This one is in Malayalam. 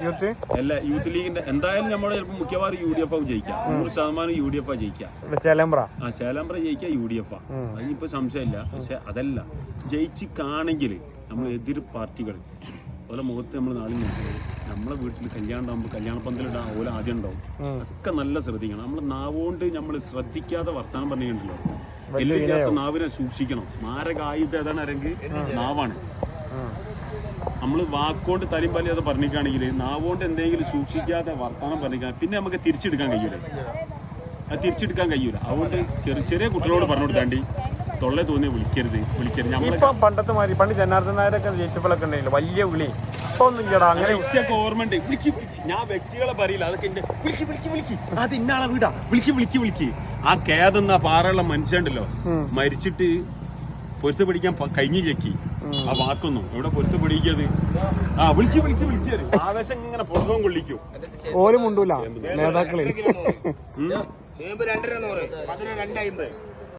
അല്ല യൂത്ത് ലീഗിന്റെ എന്തായാലും നമ്മൾ ചിലപ്പോൾ മിക്കവാറും UDF ആവും ജയിക്കാം. 100% UDF ആ ജയിക്കാം. ചേലമ്പ്ര ജയിക്കാം UDF ആ. അതിനിപ്പോ സംശയമില്ല. പക്ഷെ അതല്ല ജയിച്ച് കാണെങ്കിൽ നമ്മൾ എതിർ പാർട്ടികൾ ഓരോ മുഖത്ത് നമ്മൾ നാളെ നോക്കുന്നത് നമ്മളെ വീട്ടിൽ കല്യാണം ഉണ്ടാകുമ്പോൾ കല്യാണ പന്തലിടാൻ ഓല ആദ്യം ഉണ്ടാവും. ഒക്കെ നല്ല ശ്രദ്ധിക്കണം. നമ്മൾ നാവുകൊണ്ട് നമ്മൾ ശ്രദ്ധിക്കാതെ വർത്താനം പറഞ്ഞിട്ടുണ്ടല്ലോ. എല്ലില്ലാത്ത നാവിനെ സൂക്ഷിക്കണം. മാരകായുധം ഏതാണ് ആരെങ്കിൽ നാവാണ്. നമ്മൾ വാക്കുകൊണ്ട് തലയും പലയും അത് പറഞ്ഞിട്ടാണെങ്കിൽ നാവുകൊണ്ട് എന്തെങ്കിലും സൂക്ഷിക്കാതെ വർത്താനം പറഞ്ഞിരിക്കാൻ പിന്നെ നമുക്ക് തിരിച്ചെടുക്കാൻ കഴിയൂല. അത് തിരിച്ചെടുക്കാൻ കഴിയൂല. അതുകൊണ്ട് ചെറിയ കുട്ടികളോട് പറഞ്ഞു കൊടുക്കാണ്ടി തൊള്ളെ തോന്നി വിളിക്കരുത്. നമ്മളിപ്പോ പണ്ടത്തെ മാതിരി പണ്ട് ജനാർദ്ദൻ നായരൊക്കെ ജയിച്ചപ്പോഴൊക്കെ ഉണ്ടല്ലോ വലിയ വിളി. ഇപ്പൊ ഒന്നും ഇല്ലടാ. അങ്ങനെ ഓർമ്മയുണ്ട്. ഞാൻ വ്യക്തികളെ പറയില്ല. അതൊക്കെ എന്റെ വിളിക്ക് അത് ഇന്നാളെ വീടാ വിളിക്ക് ആ കേതെന്ന പാറയുള്ള മനുഷ്യണ്ടല്ലോ മരിച്ചിട്ട് പൊരുത്ത് പിടിക്കാൻ കഴിഞ്ഞില്ലേക്ക് ആ വാക്കൊന്നും എവിടെ പൊരുത്ത് പിടിക്കത്. ആ വിളിക്ക് ആവേശം ഇങ്ങനെ പുറകം കൊള്ളിക്കും. ഓരും ഉണ്ടൂല നേതാക്കളെ. 250